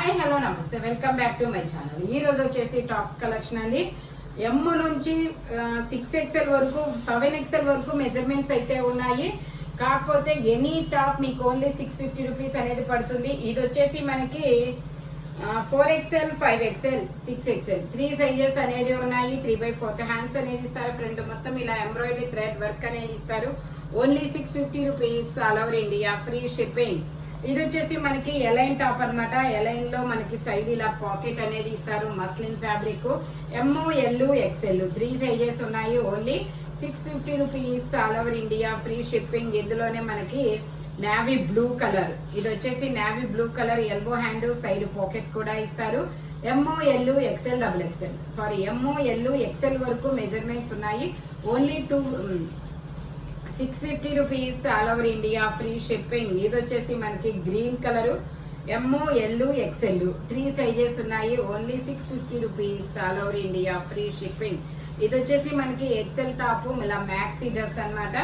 Hi hello నమస్తే, welcome back to my channel. ఈ రోజు వచ్చేసి టాప్స్ కలెక్షన్ అండి. ఎం నుంచి 6XL వరకు 7XL వరకు మెజర్మెంట్స్ అయితే ఉన్నాయి. కాకపోతే ఎనీ టాప్ మీకు ఓన్లీ 650 రూపీస్ అనేది పడుతుంది. ఇది వచ్చేసి మనకి 4XL, 5XL, 6XL 3 సైజెస్ అనేది ఉన్నాయి. 3/4 హ్యాండ్స్ అనేది ఇస్తారు. ఫ్రంట్ మొత్తం ఇలా ఎంబ్రాయిడరీ థ్రెడ్ వర్క్ అనేది ఇస్తారు. Only 650 rupees, all over India, free shipping. ఇది వచ్చేసి మనకి ఎలైన్ టాప్ అన్నమాట. ఎలైన్ లో మనకి సైడ్ ఇలా పాకెట్ అనేది ఇస్తారు. Muslin fabric. ML, XL 3 sizes ఉన్నాయి. Only 650 rupees, all over India, free shipping. ఇందులోనే మనకి నావీ బ్లూ కలర్, ఇది వచ్చేసి navy blue colour, elbow hand, side pocket కూడా ఇస్తారు. ML, XL, XXL sorry ML, XL వరకు మెజర్మెంట్స్ ఉన్నాయి. Only 650 rupees, all over India, free shipping. ఇది వచ్చేసి మనకి green colour, ML, XL 3 sizes ఉన్నాయి. Only 650 rupees, all over India, free shipping. ఇది వచ్చేసి మనకి ఎక్సెల్ టాప్, ఇలా మ్యాక్సీ డ్రెస్ అన్నమాట.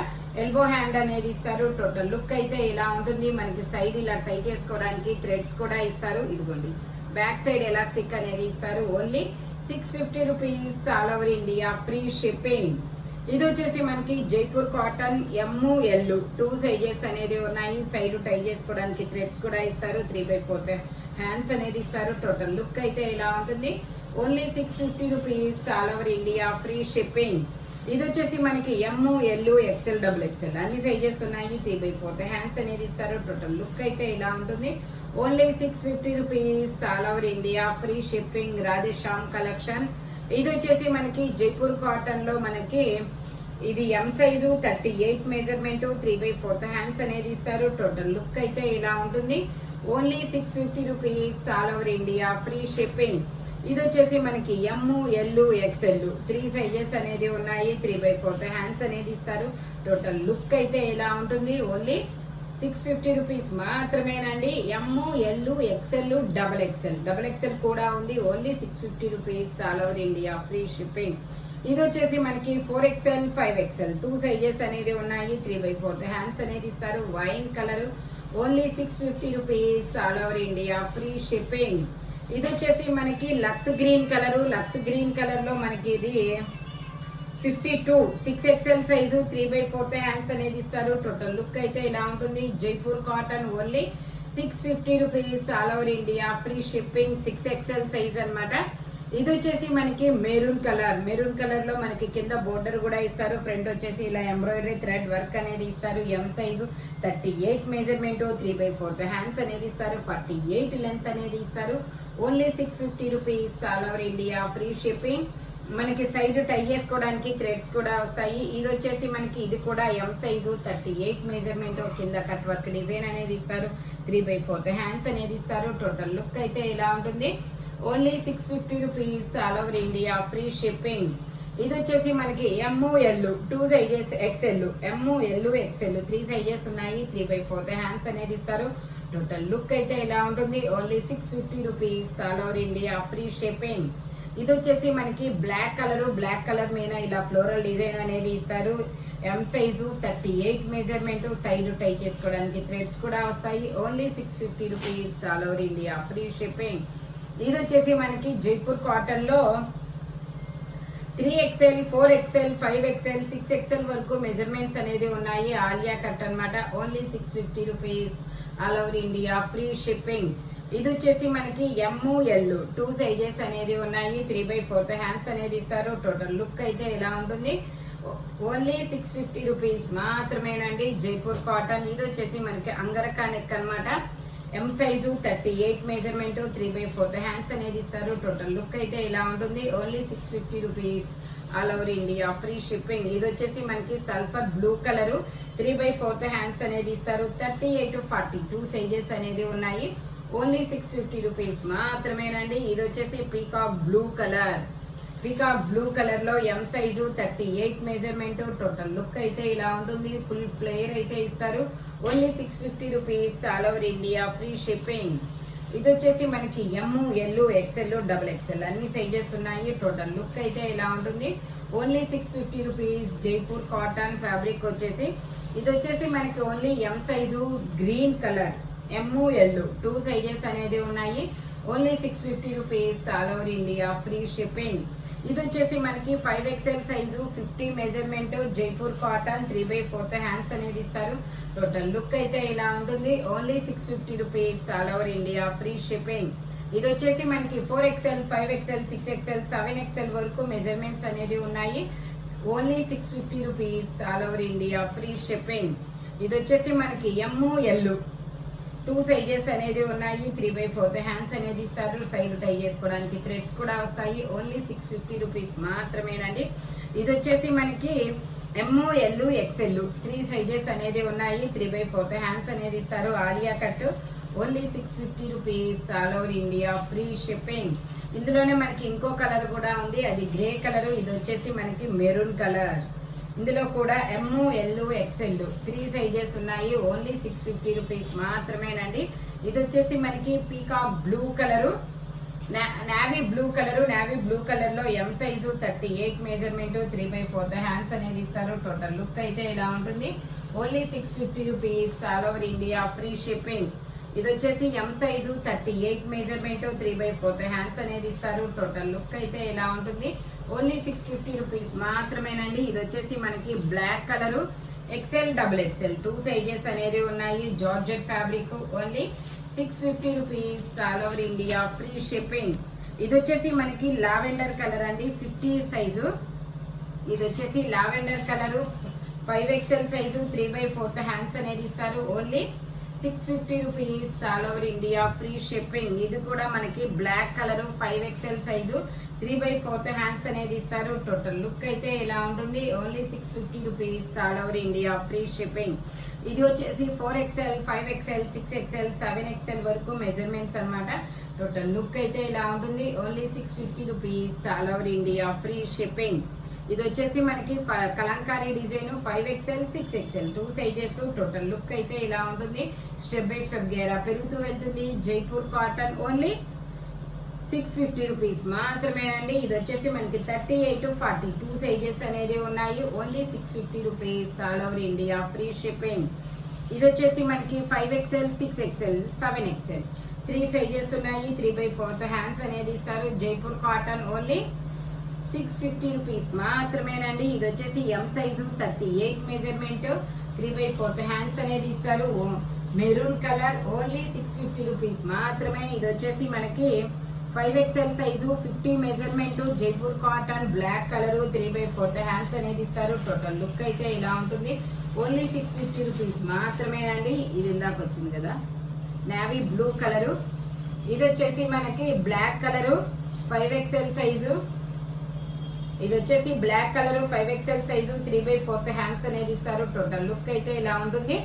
ఎల్బో హ్యాండ్ అనేది ఇస్తారు. టోటల్ లుక్ అయితే ఇలా ఉంటుంది. మనకి సైడ్ ఇలా టై చేసుకోవడానికి థ్రెడ్స్ కూడా ఇస్తారు. ఇదిగోండి, బ్యాక్ సైడ్ ఎలాస్టిక్ అనేది ఇస్తారు. Only 650 rupees, all over India, free shipping. ఇది వచ్చేసి మనకి జైపూర్ కాటన్, ML 2 సైజెస్ అనేది ఉన్నాయి. సైడ్ టై చేసుకోవడానికి థ్రెడ్స్ కూడా ఇస్తారు. 3/4 హ్యాండ్స్ అనేది ఇస్తారు. టోటల్ లుక్ అయితే ఇలా ఉంటుంది. Only 650 rupees, all over India, free shipping. ఇది వచ్చేసి మనకి ML, XL, XXL అన్ని సైజెస్ ఉన్నాయి. 3/4 హ్యాండ్స్ అనేది ఇస్తారు. టోటల్ లుక్ అయితే ఇలా ఉంటుంది. Only 650 rupees, all over India, free shipping. Radheshyam collection. ఇది వచ్చేసి మనకి జైపూర్ కాటన్ లో మనకి ఇది M సైజు, 38 మెజర్మెంట్, 3/4 హ్యాండ్స్ అనేది ఇస్తారు. టోటల్ లుక్ అయితే ఇలా ఉంటుంది. Only 650 rupees, all over India, free shipping. ఇది వచ్చేసి మనకి ML, XL 3 సైజెస్ అనేది ఉన్నాయి. 3/4 హ్యాండ్స్ అనేది ఇస్తారు. టోటల్ లుక్ అయితే ఇలా ఉంటుంది. ఓన్లీ 650 రూపీస్ మాత్రమేనండి. ML, XL, XXL కూడా ఉంది. Only 650 rupees, all over India, free shipping. ఇది వచ్చేసి మనకి 4XL, 5XL 2 సైజెస్ అనేది ఉన్నాయి. 3/4 హ్యాండ్స్ అనేది ఇస్తారు. Wine colour. Only 650 rupees, all over India, free shipping. ఇది వచ్చేసి మనకి లక్స్ గ్రీన్ కలర్ లో మనకి ఇది 52 6XL సైజు, 3/4 హ్యాండ్స్ అనేది ఇస్తారు. టోటల్ లుక్ అయితే ఇలా ఉంటుంది. Jaipur cotton. Only 650 rupees, all over India, free shipping. 6XL size అన్నమాట. ఇది వచ్చేసి మనకి మెరూన్ కలర్ లో మనకి కింద బోర్డర్ కూడా ఇస్తారు. ఫ్రంట్ వచ్చేసి ఇలా ఎంబ్రాయిడరీ థ్రెడ్ వర్క్ అనేది ఇస్తారు. M సైజు, 38 మెజర్మెంట్, 3/4 హ్యాండ్స్ అనేది ఇస్తారు. 48 లెంత్ అనేది ఇస్తారు. Only 650 rupees, all over India, free shipping. మనకి సైడ్ టై చేసుకోవడానికి థ్రెడ్స్ కూడా వస్తాయి. ఇది వచ్చేసి మనకి ఇది కూడా M సైజు, 38 మెజర్మెంట్, కింద కట్ వర్క్ డిజైన్ అనేది ఇస్తారు. 3/4 హ్యాండ్స్ అనేది ఇస్తారు. టోటల్ లుక్ అయితే ఇలా ఉంటుంది. Only 650 rupees, all over India, free shipping. ఇది వచ్చేసి మనకి ML 2 sizes, XL ML, XL 3 sizes ఉన్నాయి. 3/4 హ్యాండ్స్ అనేది ఇస్తారు. టోటల్ లుక్ అయితే ఇలా ఉంటుంది. Only 650 rupees, all over India, free shipping. ఇది వచ్చేసి మనకి బ్లాక్ కలర్ మీద ఇలా ఫ్లోరల్ డిజైన్ అనేది ఇస్తారు. M సైజు, 38 మెజర్మెంట్, సైడ్ టై చేసుకోవడానికి థ్రెడ్స్ కూడా వస్తాయి. Only 650 rupees, all over India, free shipping. ఇది వచ్చేసి మనకి జైపూర్ కాటన్ లో 3XL, 4XL, 5XL, 6XL వరకు మెజర్మెంట్స్ అనేది ఉన్నాయి. ఆలియా కట్ అన్నమాట. Only 650 rupees, all over India, free shipping. ఇది వచ్చేసి మనకి ML 2 సైజెస్ అనేది ఉన్నాయి. 3/4 హ్యాండ్స్ అనేది ఇస్తారు. టోటల్ లుక్ అయితే ఇలా ఉంటుంది. ఓన్లీ 650 రూపీస్ మాత్రమేనండి. జైపూర్ కాటన్. ఇది వచ్చేసి మనకి అంగరకా నెక్ అన్నమాట. M సైజు, 38 మెజర్మెంట్, 3/4 హ్యాండ్స్ అనేది ఇస్తారు. టోటల్ లుక్ అయితే ఇలా ఉంటుంది. Only 650 rupees, all over India, free shipping. ఇది వచ్చేసి మనకి సల్ఫర్ బ్లూ కలర్, 3/4 హ్యాండ్స్ అనేది ఇస్తారు. 38, 42 సైజెస్ అనేది ఉన్నాయి. ఓన్లీ 650 రూపీస్ మాత్రమేనండి. ఇది వచ్చేసి పీకాక్ బ్లూ కలర్ లో M size, 38 measurement. Total look అయితే ఇలా ఉంటుంది. ఫుల్ ఫ్లేర్ అయితే ఇస్తారు. Only 650 rupees, all over India, free shipping. ఇది వచ్చేసి మనకి ML, XL, XXL అన్ని సైజెస్ ఉన్నాయి. టోటల్ లుక్ అయితే ఇలా ఉంటుంది. Only 650 rupees. Jaipur cotton fabric వచ్చేసి ఇది వచ్చేసి మనకి only M size, green colour, ML 2 sizes అనేది ఉన్నాయి. Only 650 rupees all over India free shipping. ఇది వచ్చేసి మనకి 5XL size 50 measurement Jaipur cotton 3/4 hands అనేది ఇస్తారు. టోటల్ లుక్ అయితే ఇలా ఉంటుంది. Only 650 rupees all over India free shipping. ఇది వచ్చేసి మనకి 4XL 5XL 6XL 7XL వరకు మెజర్మెంట్స్ అనేది ఉన్నాయి. Only 650 rupees all over India free shipping. ఇది వచ్చేసి మనకి ML 2 సైజెస్ అనేది ఉన్నాయి. 3/4 హ్యాండ్స్ అనేది ఇస్తారు. సైడ్ టై చేసుకోవడానికి థ్రెడ్స్ కూడా వస్తాయి. ఓన్లీ 650 రూపీస్ మాత్రమేనండి. ఇది వచ్చేసి మనకి ML XL 3 సైజెస్ అనేది ఉన్నాయి. 3/4 హ్యాండ్స్ అనేది ఇస్తారు. Alia cut only 650 rupees all over India free shipping. ఇందులోనే మనకి ఇంకో కలర్ కూడా ఉంది, అది గ్రే కలర్. ఇది వచ్చేసి మనకి మెరూన్ కలర్. ఇందులో కూడా ML XL 3 సైజెస్ ఉన్నాయి. ఓన్లీ 650 రూపీస్ మాత్రమేనండి. ఇది వచ్చేసి మనకి peacock blue colour, navy blue colour. Navy blue colour లో M సైజు 38 మెజర్మెంట్ 3/4 హ్యాండ్స్ అనేది ఇస్తారు. టోటల్ లుక్ అయితే ఇలా ఉంటుంది. Only 650 rupees all over India free shipping. ఇది వచ్చేసి M సైజు 38 మెజర్మెంట్ 3/4 హ్యాండ్స్ అనేది ఇస్తారు. టోటల్ లుక్ అయితే ఇలా ఉంటుంది. ఓన్లీ 650 రూపీస్ మాత్రమేనండి. ఇది వచ్చేసి మనకి black colour XL XXL 2 sizes అనేది ఉన్నాయి. Georgette fabric only 650 rupees all over India free shipping. ఇది వచ్చేసి మనకి లావెండర్ కలర్ అండి, 50 సైజు. ఇది వచ్చేసి lavender colour 5XL size 3/4 hands అనేది ఇస్తారు. Only 650 rupees all over India free shipping. ఇది కూడా మనకి black colour 5XL size 3/4 hands అనేది ఇస్తారు. టోటల్ లుక్ అయితే ఇలా ఉంటుంది. Only 650 rupees all over India free shipping. ఇది వచ్చేసి 4XL 5XL 6XL 7XL వరకు మెజర్మెంట్స్ అన్నమాట. టోటల్ లుక్ అయితే ఇలా ఉంటుంది. Only 650 rupees all over India free shipping. ఇది వచ్చేసి మనకి Kalamkari design 5XL 6XL 2 sizes. Total look అయితే ఇలా ఉంటుంది. స్టెప్ బై స్టెప్ గేరా పెరుగుతూ వెళ్తుంది. జైపూర్ కాటన్ ఓన్లీ 650 రూపీస్ మాత్రమేనండి. ఇది వచ్చేసి మనకి 38 to 40 2 సైజెస్ అనేది ఉన్నాయి. Only 650 rupees all over India free shipping. ఇది వచ్చేసి మనకి 5XL 6XL 7XL 3 సైజెస్ ఉన్నాయి. 3/4 హ్యాండ్స్ అనేది ఇస్తారు. జైపూర్ కాటన్ ఓన్లీ 650 రూపీస్ మాత్రమేనండి. ఇది వచ్చేసి M సైజు 38 మెజర్మెంట్ 3/4 హ్యాండ్స్ అనేది ఇస్తారు. మెరూన్ కలర్ ఓన్లీ 650 రూపీస్ మాత్రమే. ఇది వచ్చేసి మనకి 5XL size 50 measurement Jaipur cotton black colour 3/4 hands అనేది ఇస్తారు. టోటల్ లుక్ అయితే ఇలా ఉంటుంది. ఓన్లీ 650 రూపీస్ మాత్రమేనండి. ఇది ఇందాక వచ్చింది కదా నావీ బ్లూ కలరు. ఇది వచ్చేసి మనకి బ్లాక్ కలరు 5XL సైజు. ఇది వచ్చేసి black colour 5XL size 3/4 hands అనేది ఇస్తారు. టోటల్ లుక్ అయితే ఇలా ఉంటుంది.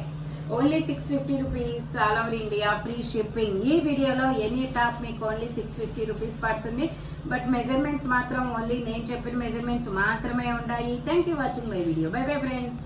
Only 650 rupees all over India free shipping. ఈ వీడియోలో ఎనీ టాప్ మీకు ఓన్లీ 650 రూపీస్ పడుతుంది. బట్ మెజర్మెంట్స్ మాత్రం ఓన్లీ నేను చెప్పిన మెజర్మెంట్స్ మాత్రమే ఉన్నాయి. Thank you watching my video. By bye friends.